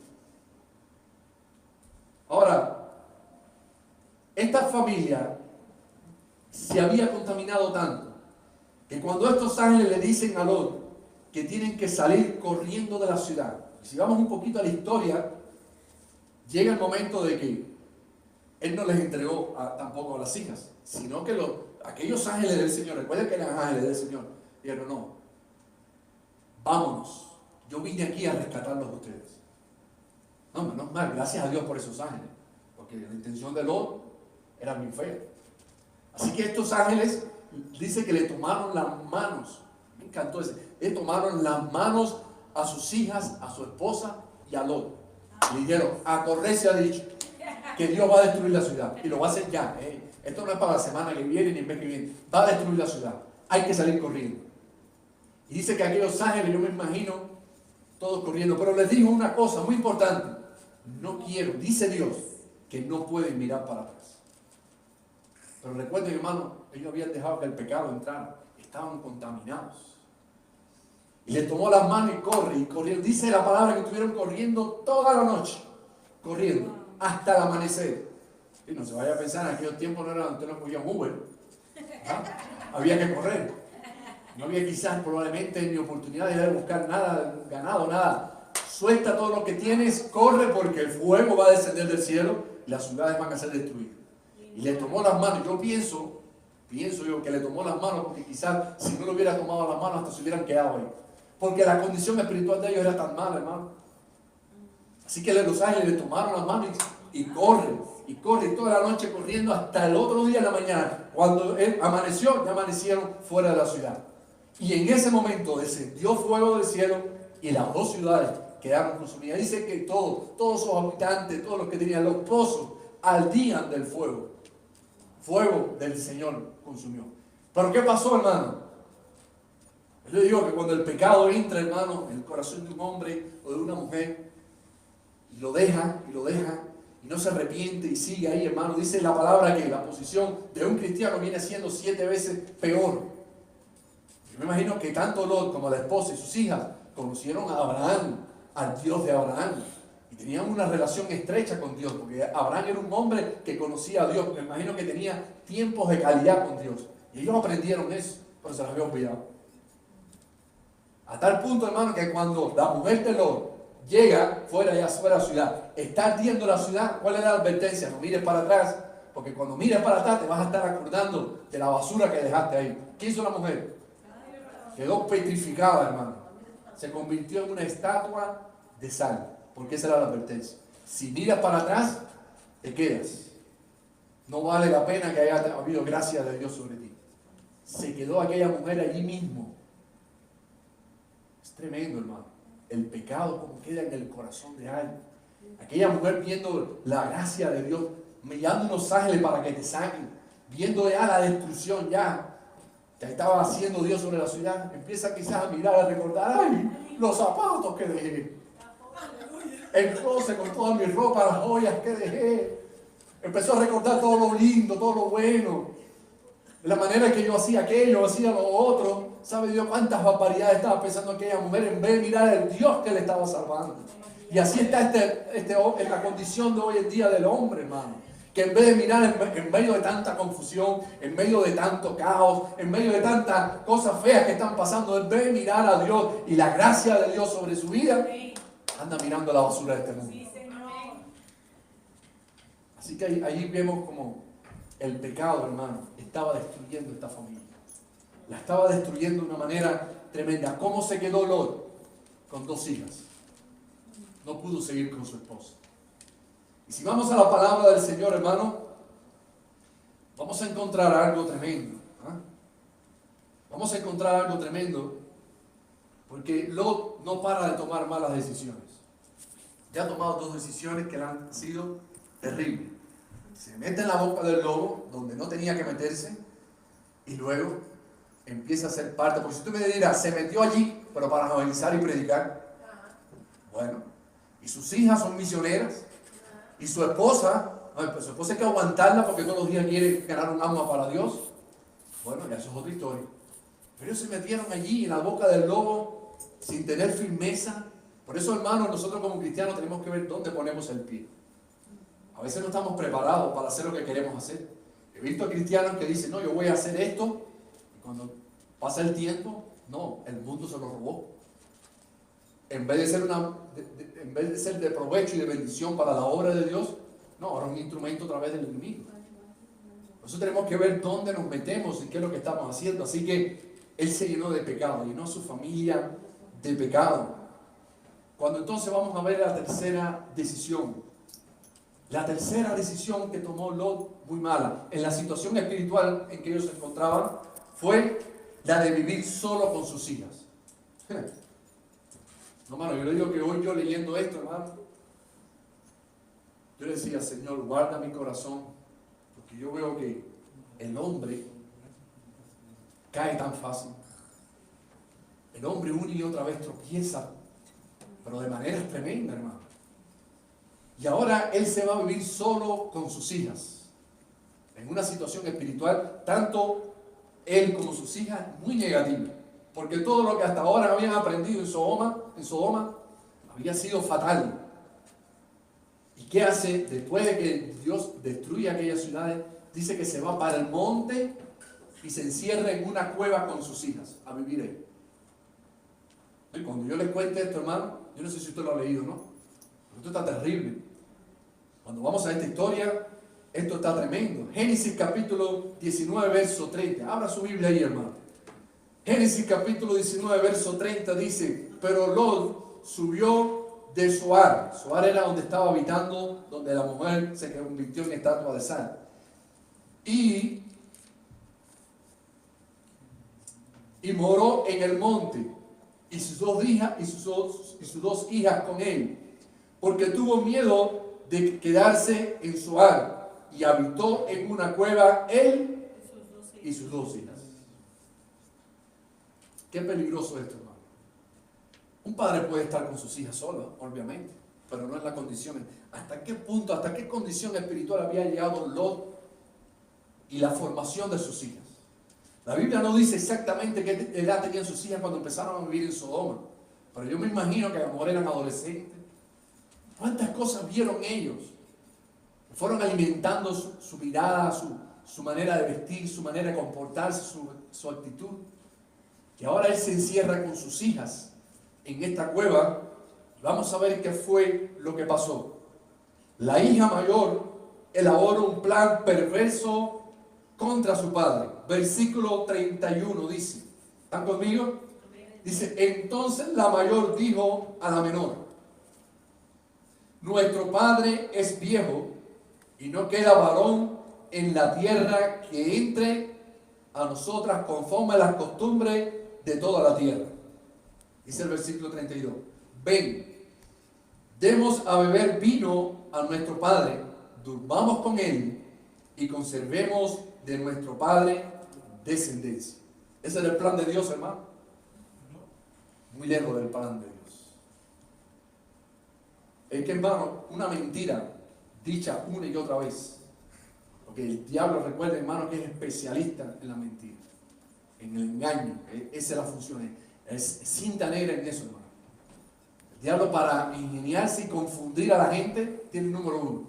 Ahora, esta familia se había contaminado tanto que cuando estos ángeles le dicen a Lot que tienen que salir corriendo de la ciudad, si vamos un poquito a la historia, llega el momento de que él no les entregó tampoco a las hijas, sino que aquellos ángeles del Señor, recuerden que eran ángeles del Señor, dijeron, no, vámonos, yo vine aquí a rescatarlos de ustedes. No, menos mal, gracias a Dios por esos ángeles, porque la intención de Lot era bien fea. Así que estos ángeles, dice que le tomaron las manos, me encantó ese, le tomaron las manos a sus hijas, a su esposa, y a Lot. Le dijeron, a correr se ha dicho que Dios va a destruir la ciudad. Y lo va a hacer ya. Esto no es para la semana que viene ni el mes que viene. Va a destruir la ciudad. Hay que salir corriendo. Y dice que aquellos ángeles, yo me imagino, todos corriendo. Pero les dijo una cosa muy importante. No quiero, dice Dios, que no pueden mirar para atrás. Pero recuerden, hermano, ellos habían dejado que el pecado entrara. Estaban contaminados. Y le tomó las manos y corre, y corrieron. Dice la palabra que estuvieron corriendo toda la noche. Corriendo, hasta el amanecer. Y no se vaya a pensar, en aquellos tiempos no era, usted no cogía un Uber. ¿Ah? Había que correr. No había quizás probablemente ni oportunidad de ir a buscar nada, ganado, nada. Suelta todo lo que tienes, corre porque el fuego va a descender del cielo y las ciudades van a ser destruidas. Y le tomó las manos. Yo pienso yo que le tomó las manos porque quizás si no le hubiera tomado las manos hasta se hubieran quedado ahí. Porque la condición espiritual de ellos era tan mala, hermano. Así que los ángeles le tomaron las manos y corren. Y corren toda la noche corriendo hasta el otro día en la mañana. Cuando amaneció, ya amanecieron fuera de la ciudad. Y en ese momento descendió fuego del cielo y las dos ciudades quedaron consumidas. Dice que todos sus habitantes, todos los que tenían los pozos, ardían del fuego. Fuego del Señor consumió. ¿Pero qué pasó, hermano? Yo digo que cuando el pecado entra, hermano, en el corazón de un hombre o de una mujer, y lo deja, y no se arrepiente y sigue ahí, hermano, dice la palabra que la posición de un cristiano viene siendo 7 veces peor. Yo me imagino que tanto Lot como la esposa y sus hijas conocieron a Abraham, al Dios de Abraham, y tenían una relación estrecha con Dios, porque Abraham era un hombre que conocía a Dios. Me imagino que tenía tiempos de calidad con Dios, y ellos aprendieron eso, pero se las había olvidado. A tal punto, hermano, que cuando la mujer de Lot llega fuera de la ciudad, está ardiendo la ciudad, ¿cuál es la advertencia? No mires para atrás, porque cuando mires para atrás te vas a estar acordando de la basura que dejaste ahí. ¿Qué hizo la mujer? Quedó petrificada, hermano. Se convirtió en una estatua de sal, porque esa era la advertencia. Si miras para atrás, te quedas. No vale la pena que haya habido gracia de Dios sobre ti. Se quedó aquella mujer allí mismo. Es tremendo, hermano. El pecado como queda en el corazón de alguien. Aquella mujer viendo la gracia de Dios, mirando unos ángeles para que te saquen, viendo ya la destrucción ya que estaba haciendo Dios sobre la ciudad, empieza quizás a mirar, a recordar, ay, los zapatos que dejé, el closet con toda mi ropa, las joyas que dejé. Empezó a recordar todo lo lindo, todo lo bueno, la manera que yo hacía aquello, hacía lo otro. ¿Sabe Dios cuántas barbaridades estaba pensando aquella mujer en vez de mirar al Dios que le estaba salvando? Y así está en la condición de hoy en día del hombre, hermano. Que en vez de mirar en medio de tanta confusión, en medio de tanto caos, en medio de tantas cosas feas que están pasando, en vez de mirar a Dios y la gracia de Dios sobre su vida, anda mirando la basura de este mundo. Así que allí vemos como el pecado, hermano, estaba destruyendo esta familia. La estaba destruyendo de una manera tremenda. ¿Cómo se quedó Lot? Con 2 hijas. No pudo seguir con su esposa. Y si vamos a la palabra del Señor, hermano, vamos a encontrar algo tremendo. Vamos a encontrar algo tremendo, porque Lot no para de tomar malas decisiones. Ya ha tomado 2 decisiones que le han sido terribles. Se mete en la boca del lobo, donde no tenía que meterse, y luego empieza a ser parte. Porque si tú me dirás, se metió allí, pero para evangelizar y predicar. Bueno, y sus hijas son misioneras, y su esposa, pues su esposa hay que aguantarla porque todos los días quiere ganar un alma para Dios. Bueno, ya eso es otra historia. Pero ellos se metieron allí en la boca del lobo sin tener firmeza. Por eso, hermanos, nosotros como cristianos tenemos que ver dónde ponemos el pie. A veces no estamos preparados para hacer lo que queremos hacer. He visto cristianos que dicen, no, yo voy a hacer esto, y cuando pasa el tiempo, no, el mundo se lo robó. En vez de ser de provecho y de bendición para la obra de Dios, no, ahora es un instrumento a través del enemigo. Por eso tenemos que ver dónde nos metemos y qué es lo que estamos haciendo. Así que él se llenó de pecado, llenó a su familia de pecado. Cuando entonces vamos a ver la tercera decisión. La tercera decisión que tomó Lot, muy mala, en la situación espiritual en que ellos se encontraban, fue la de vivir solo con sus hijas. Hermano, yo le digo que hoy yo leyendo esto, hermano, yo le decía, Señor, guarda mi corazón, porque yo veo que el hombre cae tan fácil. El hombre una y otra vez tropieza, pero de manera tremenda, hermano. Y ahora él se va a vivir solo con sus hijas, en una situación espiritual, tanto él como sus hijas, muy negativa. Porque todo lo que hasta ahora habían aprendido en Sodoma había sido fatal. ¿Y qué hace? Después de que Dios destruye aquellas ciudades, dice que se va para el monte y se encierra en una cueva con sus hijas a vivir ahí. Y cuando yo les cuente esto, hermano, yo no sé si usted lo ha leído, ¿no? Pero esto está terrible. Cuando vamos a esta historia, esto está tremendo. Génesis capítulo 19, verso 30. Abra su Biblia ahí, hermano. Génesis capítulo 19, verso 30 dice, pero Lot subió de Zoar. Zoar era donde estaba habitando, donde la mujer se convirtió en estatua de sal. Y moró en el monte, y sus dos hijas con él, porque tuvo miedo de quedarse en Zoar, y habitó en una cueva él y sus dos hijas. Qué peligroso esto, hermano. Un padre puede estar con sus hijas solo, obviamente, pero no en las condiciones. ¿Hasta qué punto, hasta qué condición espiritual había llegado Lot y la formación de sus hijas? La Biblia no dice exactamente qué edad tenían sus hijas cuando empezaron a vivir en Sodoma, pero yo me imagino que a lo mejor eran adolescentes. ¿Cuántas cosas vieron ellos? Fueron alimentando su mirada, su manera de vestir, su manera de comportarse, su actitud. Y ahora él se encierra con sus hijas en esta cueva. Vamos a ver qué fue lo que pasó. La hija mayor elabora un plan perverso contra su padre. Versículo 31 dice, ¿están conmigo? Dice, entonces la mayor dijo a la menor, nuestro padre es viejo y no queda varón en la tierra que entre a nosotras conforme a las costumbres de toda la tierra. Dice el versículo 32, ven, demos a beber vino a nuestro padre, durmamos con él y conservemos de nuestro padre descendencia. Ese era el plan de Dios, hermano. Muy lejos del plan de Dios. Es que, hermano, una mentira dicha una y otra vez, porque el diablo, recuerda, hermano, que es especialista en la mentira, en el engaño. Esa es la función, es cinta negra en eso, hermano. El diablo, para ingeniarse y confundir a la gente, tiene el número uno.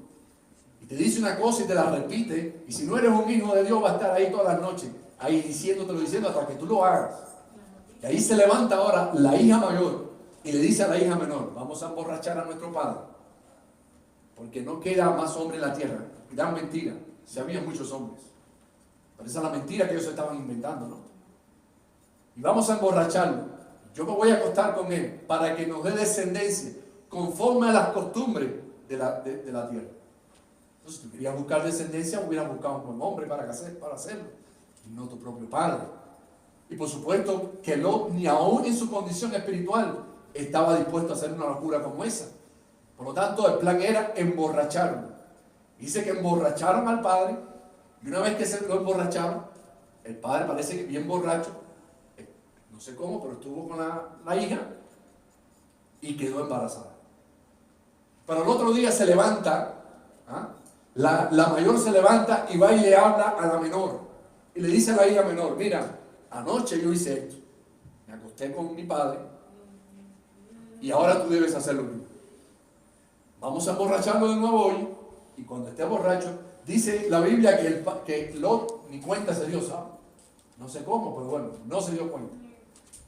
Y te dice una cosa y te la repite, y si no eres un hijo de Dios va a estar ahí todas las noches, ahí diciendo hasta que tú lo hagas. Y ahí se levanta ahora la hija mayor y le dice a la hija menor, vamos a emborrachar a nuestro padre, porque no queda más hombre en la tierra. Gran mentira, si había muchos hombres, pero esa es la mentira que ellos estaban inventando, ¿no? Y vamos a emborracharlo, yo me voy a acostar con él para que nos dé descendencia conforme a las costumbres de la tierra. Entonces, si tú querías buscar descendencia, hubieras buscado un buen hombre para hacerlo, y no tu propio padre. Y por supuesto que Lot, ni aún en su condición espiritual, estaba dispuesto a hacer una locura como esa. Por lo tanto, el plan era emborracharlo. Dice que emborracharon al padre, y una vez que se lo emborracharon, el padre parece que bien borracho, no sé cómo, pero estuvo con la hija y quedó embarazada. Pero el otro día se levanta, la mayor se levanta y va y le habla a la menor. Y le dice a la hija menor, mira, anoche yo hice esto, me acosté con mi padre y ahora tú debes hacer lo mismo. Vamos a emborracharlo de nuevo hoy y cuando esté borracho, dice la Biblia que Lot ni cuenta se dio, ¿sabe? No sé cómo, pero bueno, no se dio cuenta.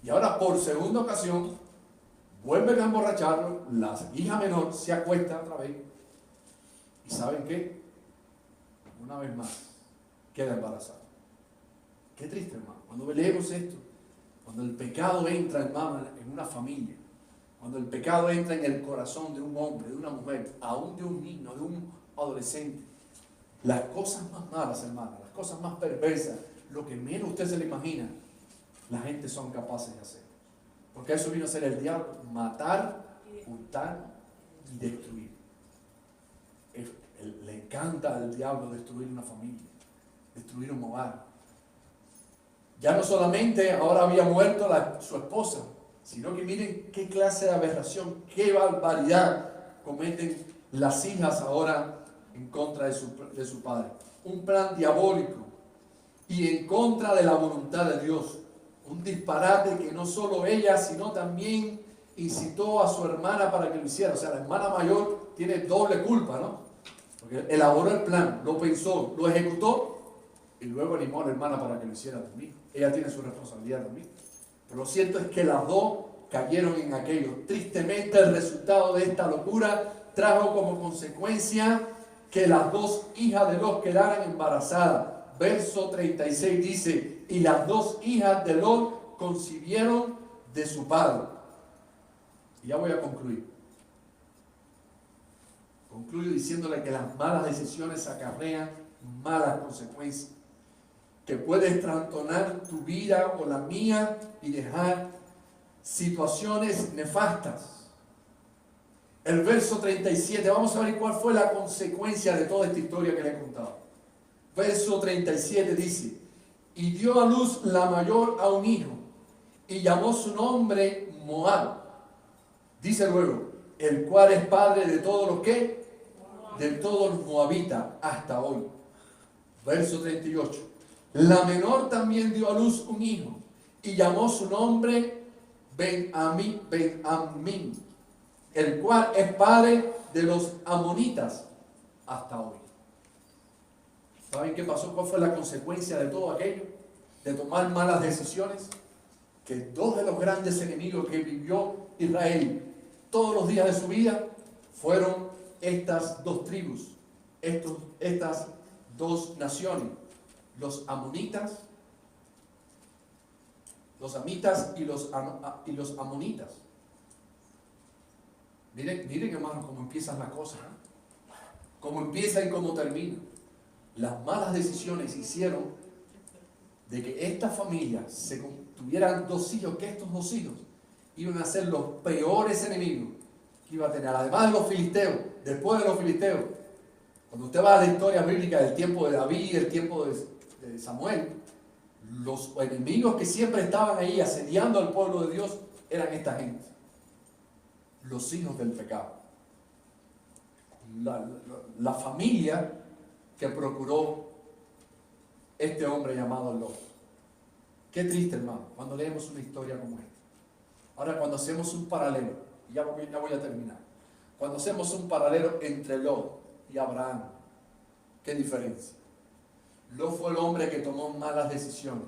Y ahora por segunda ocasión vuelven a emborracharlo, la hija menor se acuesta otra vez y ¿saben qué? Una vez más queda embarazada. Qué triste, hermano. Cuando leemos esto, cuando el pecado entra, hermano, en una familia, cuando el pecado entra en el corazón de un hombre, de una mujer, aún de un niño, de un adolescente, las cosas más malas, hermano, las cosas más perversas, lo que menos usted se le imagina, la gente son capaces de hacer. Porque eso vino a ser el diablo: matar, hurtar y destruir. Le encanta al diablo destruir una familia, destruir un hogar. Ya no solamente ahora había muerto su esposa, sino que miren qué clase de aberración, qué barbaridad cometen las hijas ahora en contra de su padre. Un plan diabólico y en contra de la voluntad de Dios. Un disparate que no solo ella, sino también incitó a su hermana para que lo hiciera. O sea, la hermana mayor tiene doble culpa, ¿no? Porque elaboró el plan, lo pensó, lo ejecutó y luego animó a la hermana para que lo hiciera también. Ella tiene su responsabilidad también. Pero lo cierto es que las dos cayeron en aquello. Tristemente, el resultado de esta locura trajo como consecuencia que las dos hijas de Lot quedaran embarazadas. Verso 36 dice: y las dos hijas de Lot concibieron de su padre. Y ya voy a concluir. Concluyo diciéndole que las malas decisiones acarrean malas consecuencias, que puedes trastornar tu vida o la mía y dejar situaciones nefastas. El verso 37, vamos a ver cuál fue la consecuencia de toda esta historia que le he contado. Verso 37 dice: y dio a luz la mayor a un hijo, y llamó su nombre Moab. Dice luego: el cual es padre de todos los que, de todos los moabitas hasta hoy. Verso 38. La menor también dio a luz un hijo, y llamó su nombre Ben-Ammi, el cual es padre de los amonitas hasta hoy. ¿Saben qué pasó? ¿Cuál fue la consecuencia de todo aquello? De tomar malas decisiones. Que dos de los grandes enemigos que vivió Israel todos los días de su vida fueron estas dos tribus, estas dos naciones: los amonitas, los amitas y los amonitas. Miren hermanos cómo empiezan las cosas, ¿eh? Cómo empieza y cómo termina. Las malas decisiones hicieron de que esta familia tuvieran dos hijos, que estos dos hijos iban a ser los peores enemigos que iba a tener, además de los filisteos. Después de los filisteos, cuando usted va a la historia bíblica del tiempo de David, del tiempo de Samuel, los enemigos que siempre estaban ahí asediando al pueblo de Dios eran esta gente, los hijos del pecado, la familia que procuró este hombre llamado Lot. Qué triste, hermano, cuando leemos una historia como esta. Ahora, cuando hacemos un paralelo, ya voy a terminar, cuando hacemos un paralelo entre Lot y Abraham, ¿qué diferencia? Lot fue el hombre que tomó malas decisiones,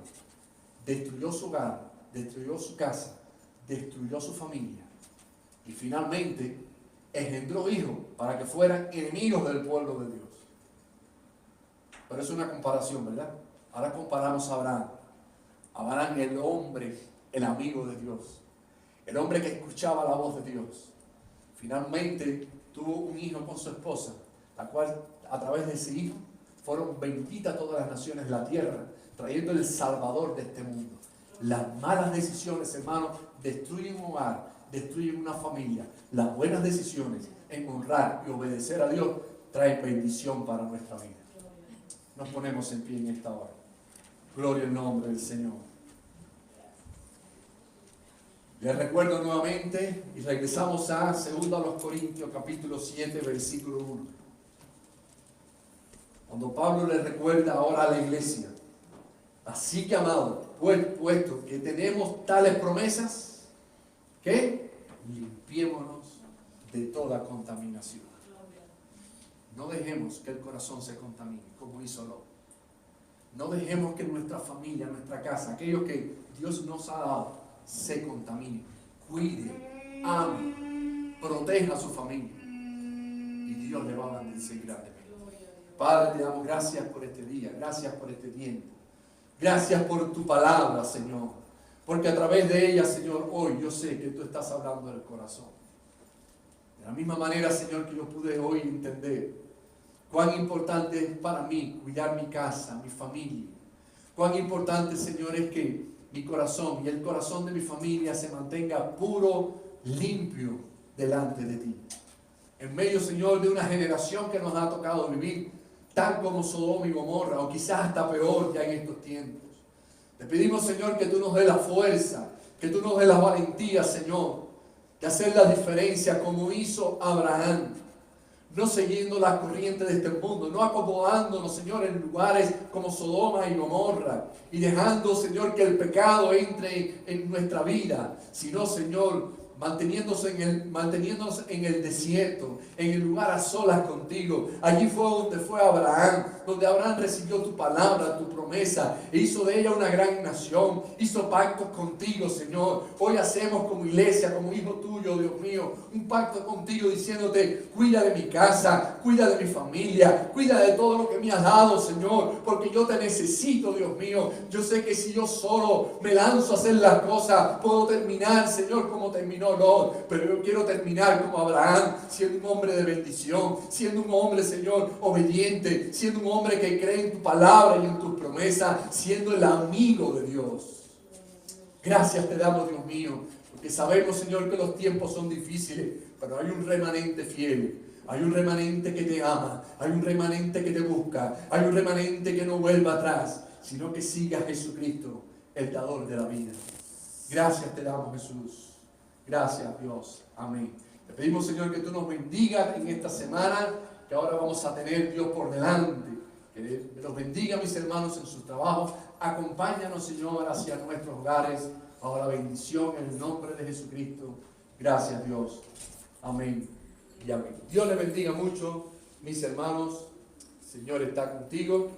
destruyó su hogar, destruyó su casa, destruyó su familia y finalmente engendró hijos para que fueran enemigos del pueblo de Dios. Pero es una comparación, ¿verdad? Ahora comparamos a Abraham. Abraham, el hombre, el amigo de Dios, el hombre que escuchaba la voz de Dios. Finalmente tuvo un hijo con su esposa, la cual a través de ese hijo fueron benditas todas las naciones de la tierra, trayendo el Salvador de este mundo. Las malas decisiones, hermanos, destruyen un hogar, destruyen una familia. Las buenas decisiones en honrar y obedecer a Dios traen bendición para nuestra vida. Nos ponemos en pie en esta hora. Gloria al nombre del Señor. Les recuerdo nuevamente y regresamos a 2 Corintios capítulo 7 versículo 1. Cuando Pablo le recuerda ahora a la iglesia: así que, amados, puesto que tenemos tales promesas, que limpiémonos de toda contaminación. No dejemos que el corazón se contamine como hizo Lot. No dejemos que nuestra familia, nuestra casa, aquellos que Dios nos ha dado, se contamine. Cuide, ame, proteja a su familia y Dios le va a bendecir grandemente. Padre, te damos gracias por este día, gracias por este tiempo, gracias por tu palabra, Señor, porque a través de ella, Señor, hoy yo sé que tú estás hablando del corazón. De la misma manera, Señor, que yo pude hoy entender cuán importante es para mí cuidar mi casa, mi familia. Cuán importante, Señor, es que mi corazón y el corazón de mi familia se mantenga puro, limpio delante de ti. En medio, Señor, de una generación que nos ha tocado vivir tal como Sodoma y Gomorra, o quizás hasta peor ya en estos tiempos. Te pedimos, Señor, que tú nos des la fuerza, que tú nos des la valentía, Señor, de hacer la diferencia como hizo Abraham. No siguiendo la corriente de este mundo, no acomodándonos, Señor, en lugares como Sodoma y Gomorra, y dejando, Señor, que el pecado entre en nuestra vida, sino, Señor, manteniéndonos en el desierto, en el lugar a solas contigo. Allí fue donde fue Abraham, donde Abraham recibió tu palabra, tu promesa, e hizo de ella una gran nación, hizo pactos contigo, Señor. Hoy hacemos como iglesia, como hijo tuyo, Dios mío, un pacto contigo diciéndote: cuida de mi casa, cuida de mi familia, cuida de todo lo que me has dado, Señor, porque yo te necesito, Dios mío. Yo sé que si yo solo me lanzo a hacer las cosas, puedo terminar, Señor, como terminó Lot, pero yo quiero terminar como Abraham, siendo un hombre de bendición, siendo un hombre, Señor, obediente, siendo un hombre que cree en tu palabra y en tus promesas, siendo el amigo de Dios. Gracias te damos, Dios mío, porque sabemos, Señor, que los tiempos son difíciles, pero hay un remanente fiel. Hay un remanente que te ama, hay un remanente que te busca, hay un remanente que no vuelva atrás, sino que siga a Jesucristo, el dador de la vida. Gracias te damos, Jesús. Gracias, Dios. Amén. Te pedimos, Señor, que tú nos bendigas en esta semana que ahora vamos a tener, Dios, por delante. Que los bendiga, mis hermanos, en sus trabajos. Acompáñanos, Señor, hacia nuestros hogares. Ahora bendición en el nombre de Jesucristo. Gracias, Dios. Amén y amén. Dios les bendiga mucho, mis hermanos. El Señor está contigo.